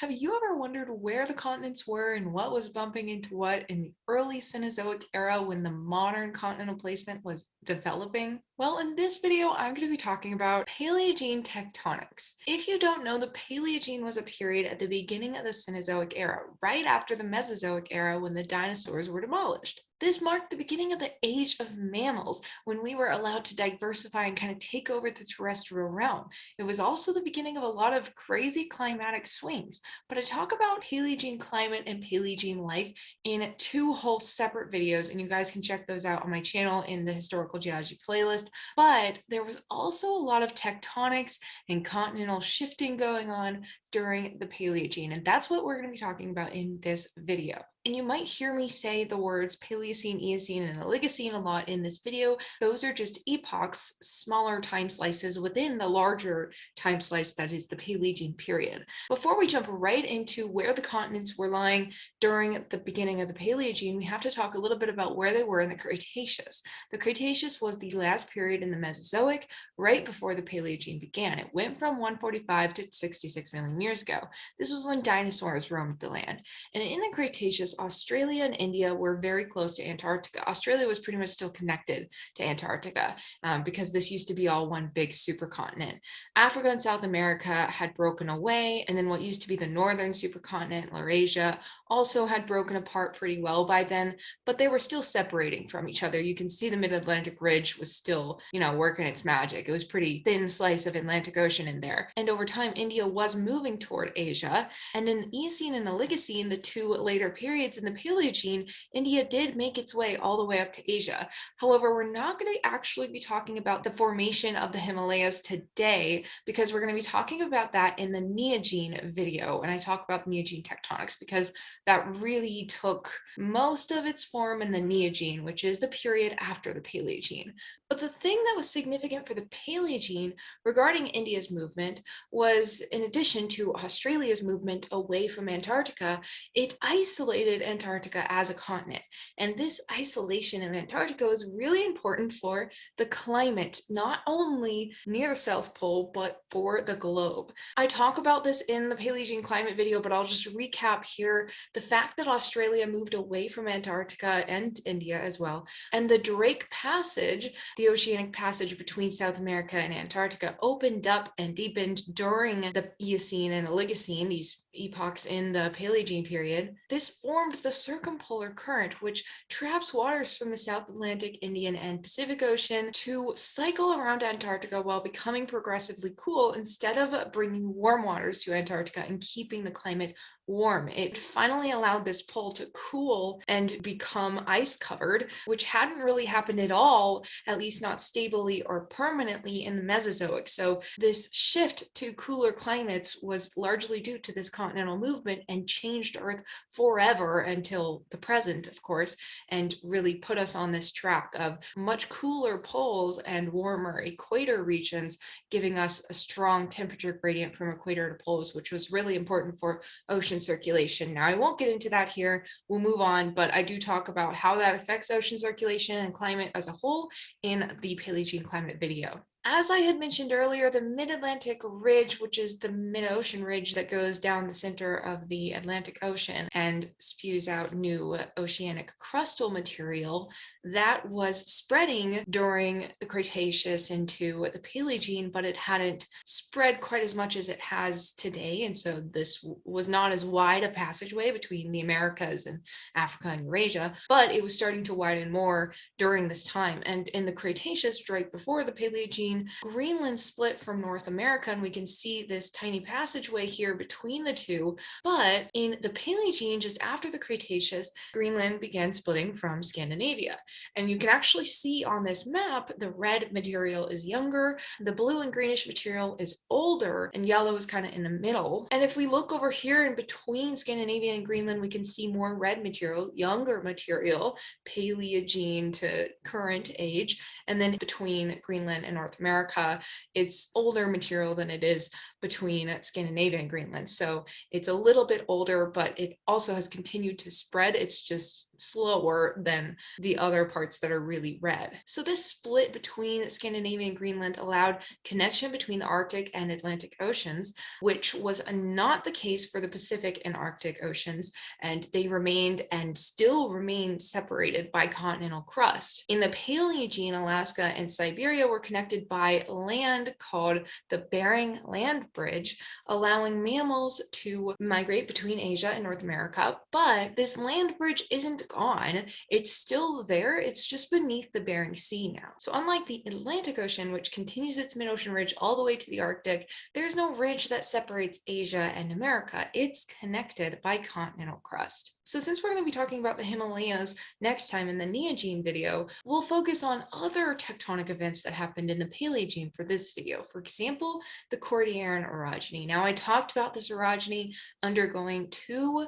Have you ever wondered where the continents were and what was bumping into what in the early Cenozoic era when the modern continental placement was developing? Well, in this video, I'm going to be talking about Paleogene tectonics. If you don't know, the Paleogene was a period at the beginning of the Cenozoic era, right after the Mesozoic era when the dinosaurs were demolished. This marked the beginning of the age of mammals, when we were allowed to diversify and kind of take over the terrestrial realm. It was also the beginning of a lot of crazy climatic swings. But I talk about Paleogene climate and Paleogene life in two whole separate videos, and you guys can check those out on my channel in the historical geology playlist. But there was also a lot of tectonics and continental shifting going on during the Paleogene, and that's what we're going to be talking about in this video. And you might hear me say the words Paleocene, Eocene, and Oligocene a lot in this video. Those are just epochs, smaller time slices within the larger time slice that is the Paleogene period. Before we jump right into where the continents were lying during the beginning of the Paleogene, we have to talk a little bit about where they were in the Cretaceous. The Cretaceous was the last period in the Mesozoic, right before the Paleogene began. It went from 145 to 66 million years ago. This was when dinosaurs roamed the land. And in the Cretaceous, Australia and India were very close to Antarctica. Australia was pretty much still connected to Antarctica because this used to be all one big supercontinent. Africa and South America had broken away, and then what used to be the northern supercontinent, Laurasia, also had broken apart pretty well by then, but they were still separating from each other. You can see the mid-Atlantic ridge was still, working its magic. It was pretty thin slice of Atlantic Ocean in there. And over time, India was moving toward Asia. And in the Eocene and Oligocene, the two later periods in the Paleogene, India did make its way all the way up to Asia. However, we're not going to actually be talking about the formation of the Himalayas today, because we're going to be talking about that in the Neogene video. And I talk about Neogene tectonics because that really took most of its form in the Neogene, which is the period after the Paleogene. But the thing that was significant for the Paleogene regarding India's movement was, in addition to Australia's movement away from Antarctica, it isolated Antarctica as a continent. And this isolation of Antarctica was really important for the climate, not only near the South Pole, but for the globe. I talk about this in the Paleogene climate video, but I'll just recap here the fact that Australia moved away from Antarctica and India as well, and the Drake Passage, the oceanic passage between South America and Antarctica, opened up and deepened during the Eocene and Oligocene, these epochs in the Paleogene period. This formed the circumpolar current, which traps waters from the South Atlantic, Indian, and Pacific Ocean to cycle around Antarctica while becoming progressively cool instead of bringing warm waters to Antarctica and keeping the climate warm. It finally allowed this pole to cool and become ice covered, which hadn't really happened at all, at least not stably or permanently, in the Mesozoic. So this shift to cooler climates was largely due to this continental movement and changed Earth forever until the present, of course, and really put us on this track of much cooler poles and warmer equator regions, giving us a strong temperature gradient from equator to poles, which was really important for ocean circulation. Now, I won't get into that here. We'll move on, but I do talk about how that affects ocean circulation and climate as a whole in the Paleogene climate video. As I had mentioned earlier, the Mid-Atlantic Ridge, which is the mid-ocean ridge that goes down the center of the Atlantic Ocean and spews out new oceanic crustal material, that was spreading during the Cretaceous into the Paleogene, but it hadn't spread quite as much as it has today. And so this was not as wide a passageway between the Americas and Africa and Eurasia, but it was starting to widen more during this time. And in the Cretaceous, right before the Paleogene, Greenland split from North America, and we can see this tiny passageway here between the two. But in the Paleogene, just after the Cretaceous, Greenland began splitting from Scandinavia. And you can actually see on this map, the red material is younger, the blue and greenish material is older, and yellow is kind of in the middle. And if we look over here in between Scandinavia and Greenland, we can see more red material, younger material, Paleogene to current age. And then between Greenland and North America, it's older material than it is between Scandinavia and Greenland. So it's a little bit older, but it also has continued to spread. It's just slower than the other parts that are really red. So this split between Scandinavia and Greenland allowed connection between the Arctic and Atlantic Oceans, which was not the case for the Pacific and Arctic Oceans, and they remained and still remain separated by continental crust. In the Paleogene, Alaska and Siberia were connected by land called the Bering Land Bridge, allowing mammals to migrate between Asia and North America. But this land bridge isn't gone. It's still there. It's just beneath the Bering Sea now. So unlike the Atlantic Ocean, which continues its mid-ocean ridge all the way to the Arctic, there's no ridge that separates Asia and America. It's connected by continental crust. So since we're going to be talking about the Himalayas next time in the Neogene video, we'll focus on other tectonic events that happened in the Paleogene for this video. For example, the Cordilleran Orogeny. Now, I talked about this orogeny undergoing 2.25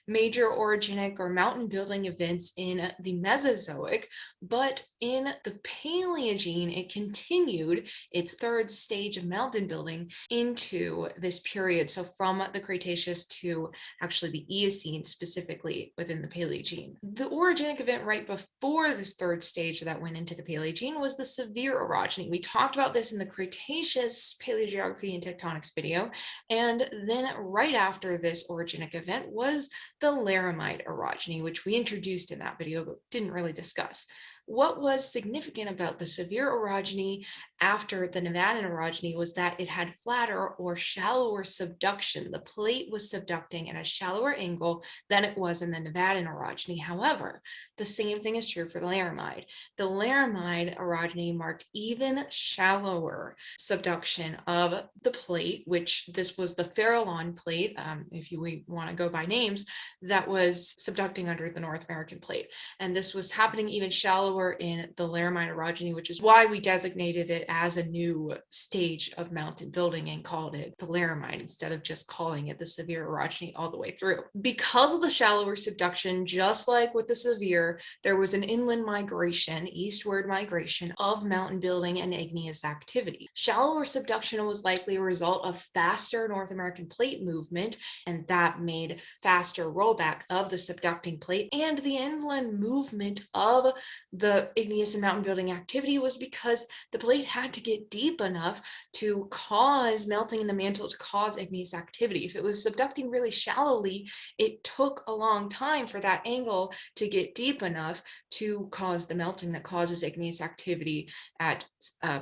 major orogenic or mountain building events in the Mesozoic, but in the Paleogene, it continued its third stage of mountain building into this period. So from the Cretaceous to actually the Eocene, specifically within the Paleogene. The orogenic event right before this third stage that went into the Paleogene was the severe orogeny. We talked about this in the Cretaceous paleogeography and tectonics video, and then right after this orogenic event was the Laramide Orogeny, which we introduced in that video but didn't really discuss. What was significant about the severe orogeny after the Nevadan orogeny was that it had flatter or shallower subduction. The plate was subducting at a shallower angle than it was in the Nevadan orogeny. However, the same thing is true for the Laramide. The Laramide orogeny marked even shallower subduction of the plate, which this was the Farallon plate, if we want to go by names, that was subducting under the North American plate. And this was happening even shallower in the Laramide orogeny, which is why we designated it as a new stage of mountain building and called it the Laramide instead of just calling it the severe orogeny all the way through. Because of the shallower subduction, just like with the severe, there was an inland migration, eastward migration of mountain building and igneous activity. Shallower subduction was likely a result of faster North American plate movement, and that made faster rollback of the subducting plate, and the inland movement of the igneous and mountain building activity was because the plate had to get deep enough to cause melting in the mantle to cause igneous activity. If it was subducting really shallowly, it took a long time for that angle to get deep enough to cause the melting that causes igneous activity at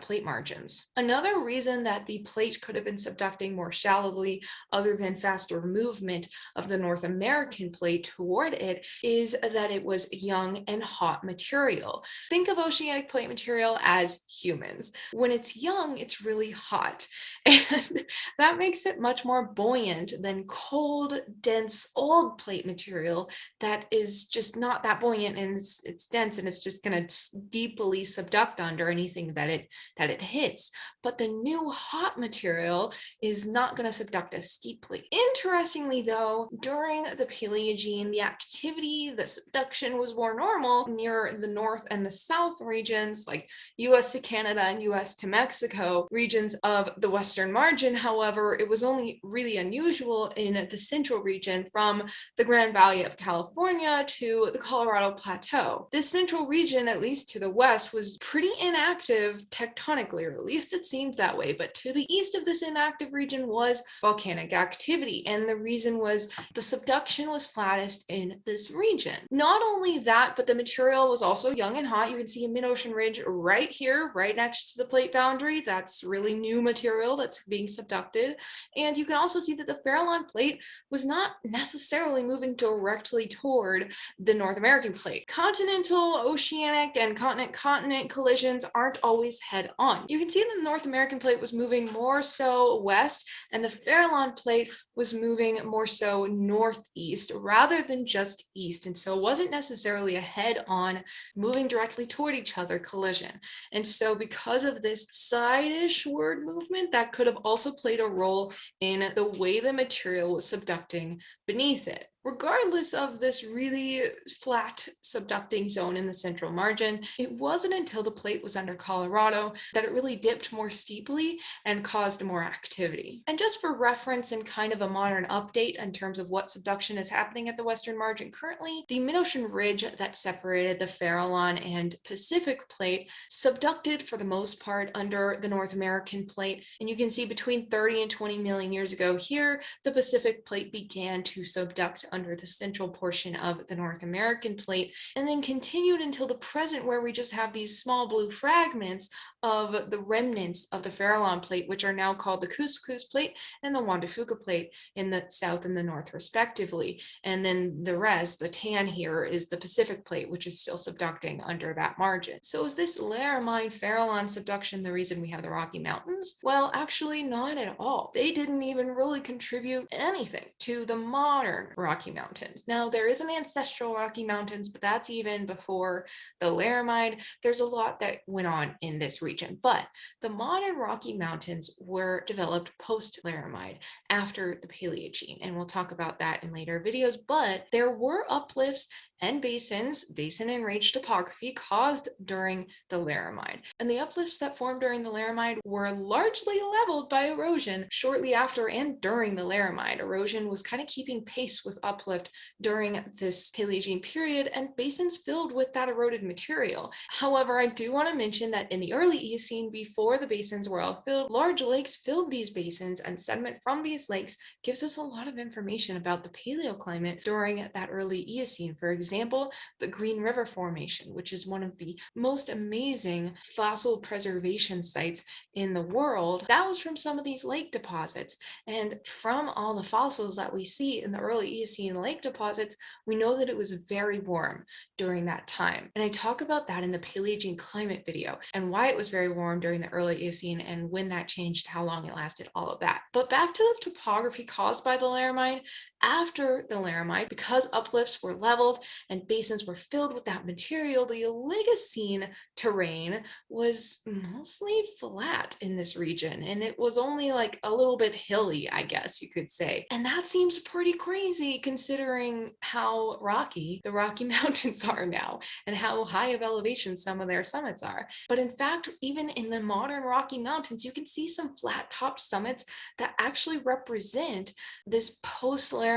plate margins. Another reason that the plate could have been subducting more shallowly, other than faster movement of the North American plate toward it, is that it was young and hot material. Think of oceanic plate material as humans. When it's young, it's really hot, and that makes it much more buoyant than cold, dense, old plate material that is just not that buoyant, and it's dense, and it's just going to deeply subduct under anything that it hits. But the new hot material is not going to subduct as steeply. Interestingly, though, during the Paleogene, the activity, the subduction was more normal near the north and the south regions, like US to Canada and US to Mexico, regions of the western margin. However, it was only really unusual in the central region from the Grand Valley of California to the Colorado Plateau. This central region, at least to the west, was pretty inactive tectonically, or at least it seemed that way. But to the east of this inactive region was volcanic activity, and the reason was the subduction was flattest in this region. Not only that, but the material was also young and hot. You can see a mid-ocean ridge right here, right next to the plate boundary. That's really new material that's being subducted. And you can also see that the Farallon plate was not necessarily moving directly toward the North American plate. Continental, oceanic, and continent-continent collisions aren't always head-on. You can see that the North American plate was moving more so west, and the Farallon plate was moving more so northeast rather than just east. And so it wasn't necessarily a head-on, moving directly toward each other collision. And so because of this side-ishward movement, that could have also played a role in the way the material was subducting beneath it. Regardless of this really flat subducting zone in the central margin, it wasn't until the plate was under Colorado that it really dipped more steeply and caused more activity. And just for reference and kind of a modern update in terms of what subduction is happening at the western margin currently, the mid-ocean ridge that separated the Farallon and Pacific plate subducted for the most part under the North American plate. And you can see between 30 and 20 million years ago here, the Pacific plate began to subduct under the central portion of the North American plate, and then continued until the present, where we just have these small blue fragments of the remnants of the Farallon plate, which are now called the Couscous plate and the Juan de Fuca plate in the south and the north respectively. And then the rest, the tan here, is the Pacific plate, which is still subducting under that margin. So is this Laramide Farallon subduction the reason we have the Rocky Mountains? Well, actually not at all. They didn't even really contribute anything to the modern Rocky Mountains. Now, there is an ancestral Rocky Mountains, but that's even before the Laramide. There's a lot that went on in this region, but the modern Rocky Mountains were developed post-Laramide after the Paleogene, and we'll talk about that in later videos. But there were uplifts and basin-enriched topography caused during the Laramide. And the uplifts that formed during the Laramide were largely leveled by erosion shortly after and during the Laramide. Erosion was kind of keeping pace with uplift during this Paleogene period, and basins filled with that eroded material. However, I do want to mention that in the early Eocene, before the basins were all filled, large lakes filled these basins, and sediment from these lakes gives us a lot of information about the paleoclimate during that early Eocene. For example, the Green River Formation, which is one of the most amazing fossil preservation sites in the world, that was from some of these lake deposits. And from all the fossils that we see in the early Eocene lake deposits, we know that it was very warm during that time. And I talk about that in the Paleogene climate video and why it was very warm during the early Eocene and when that changed, how long it lasted, all of that. But back to the topography caused by the Laramide. After the Laramide, because uplifts were leveled and basins were filled with that material, the Oligocene terrain was mostly flat in this region, and it was only like a little bit hilly, I guess you could say. And that seems pretty crazy considering how rocky the Rocky Mountains are now and how high of elevation some of their summits are. But in fact, even in the modern Rocky Mountains, you can see some flat-topped summits that actually represent this post-Laramide,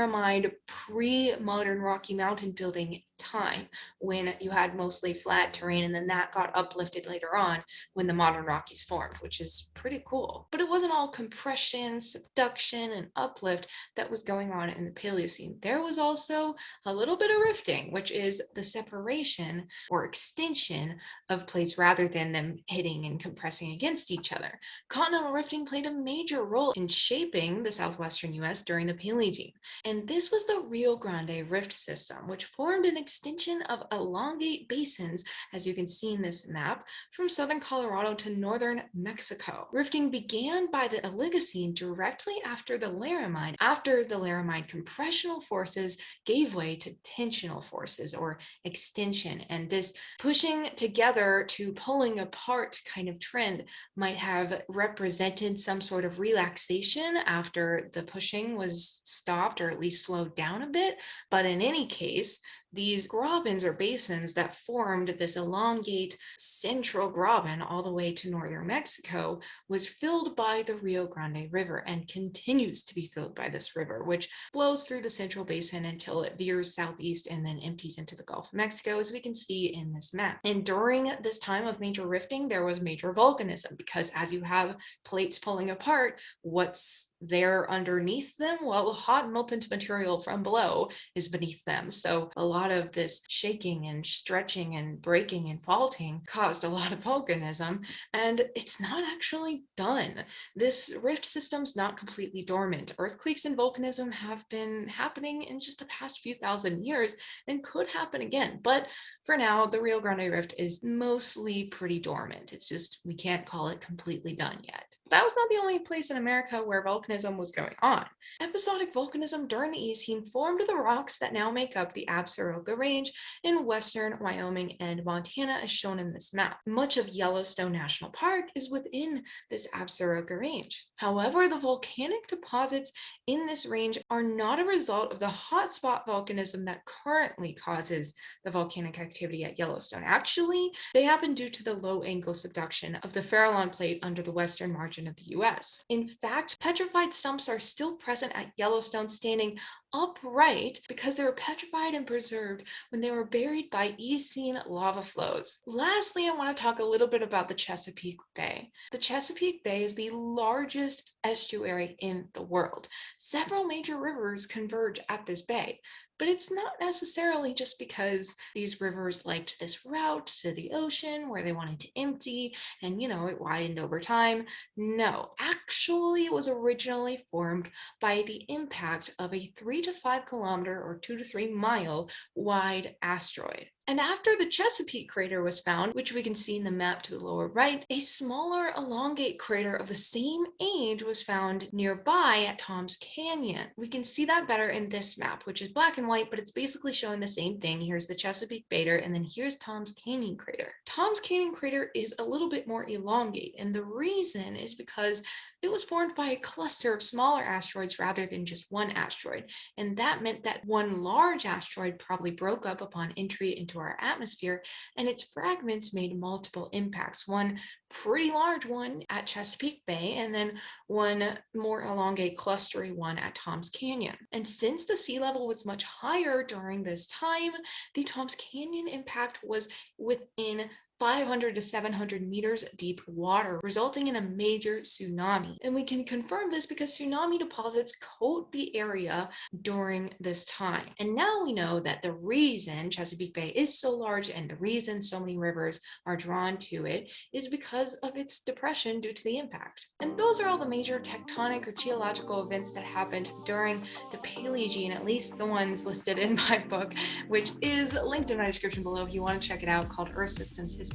pre-modern Rocky Mountain building time, when you had mostly flat terrain, and then that got uplifted later on when the modern Rockies formed, which is pretty cool. But it wasn't all compression, subduction, and uplift that was going on in the Paleocene. There was also a little bit of rifting, which is the separation or extension of plates rather than them hitting and compressing against each other. Continental rifting played a major role in shaping the southwestern US during the Paleogene. And this was the Rio Grande Rift system, which formed an extension of elongate basins, as you can see in this map, from southern Colorado to northern Mexico. Rifting began by the Oligocene directly after the Laramide, compressional forces gave way to tensional forces or extension, and this pushing together to pulling apart kind of trend might have represented some sort of relaxation after the pushing was stopped or at least slowed down a bit. But in any case, these grabens or basins that formed this elongate central graben all the way to northern Mexico was filled by the Rio Grande River and continues to be filled by this river, which flows through the central basin until it veers southeast and then empties into the Gulf of Mexico, as we can see in this map. And during this time of major rifting, there was major volcanism, because as you have plates pulling apart, what's there underneath them? Well, hot molten material from below is beneath them. So a lot of this shaking and stretching and breaking and faulting caused a lot of volcanism, and it's not actually done. This rift system's not completely dormant. Earthquakes and volcanism have been happening in just the past few thousand years and could happen again. But for now, the Rio Grande Rift is mostly pretty dormant. It's just, we can't call it completely done yet. That was not the only place in America where volcanism volcanism was going on. Episodic volcanism during the Eocene formed the rocks that now make up the Absaroka Range in western Wyoming and Montana, as shown in this map. Much of Yellowstone National Park is within this Absaroka Range. However, the volcanic deposits in this range are not a result of the hotspot volcanism that currently causes the volcanic activity at Yellowstone. Actually, they happen due to the low-angle subduction of the Farallon Plate under the western margin of the US. In fact, petrified stumps are still present at Yellowstone, standing upright because they were petrified and preserved when they were buried by Eocene lava flows. Lastly, I want to talk a little bit about the Chesapeake Bay. The Chesapeake Bay is the largest estuary in the world. Several major rivers converge at this bay, but it's not necessarily just because these rivers liked this route to the ocean where they wanted to empty and, it widened over time. No, actually, it was originally formed by the impact of a 3 to 5 kilometer or 2 to 3 mile wide asteroid. And after the Chesapeake crater was found, which we can see in the map to the lower right, a smaller elongate crater of the same age was found nearby at Tom's Canyon. We can see that better in this map, which is black and white, but it's basically showing the same thing. Here's the Chesapeake Bay, and then here's Tom's Canyon crater. Tom's Canyon crater is a little bit more elongate, and the reason is because it was formed by a cluster of smaller asteroids rather than just one asteroid. And that meant that one large asteroid probably broke up upon entry into our atmosphere, and its fragments made multiple impacts. One pretty large one at Chesapeake Bay, and then one more elongate clustery one at Tom's Canyon. And since the sea level was much higher during this time, the Tom's Canyon impact was within 500 to 700 meters deep water, resulting in a major tsunami. And we can confirm this because tsunami deposits coat the area during this time. And now we know that the reason Chesapeake Bay is so large and the reason so many rivers are drawn to it is because of its depression due to the impact. And those are all the major tectonic or geological events that happened during the Paleogene, at least the ones listed in my book, which is linked in my description below if you want to check it out, called Earth Systems History.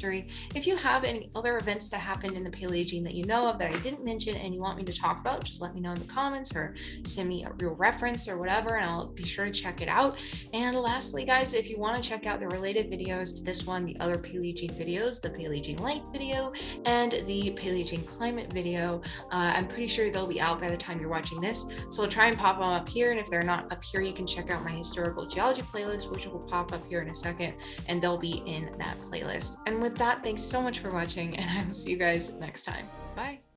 If you have any other events that happened in the Paleogene that you know of that I didn't mention and you want me to talk about, just let me know in the comments or send me a real reference or whatever, and I'll be sure to check it out. And lastly, guys, if you want to check out the related videos to this one, the other Paleogene videos, the Paleogene length video and the Paleogene climate video, I'm pretty sure they'll be out by the time you're watching this. So I'll try and pop them up here, and if they're not up here, you can check out my historical geology playlist, which will pop up here in a second, and they'll be in that playlist. And with that, thanks so much for watching, and I will see you guys next time. Bye.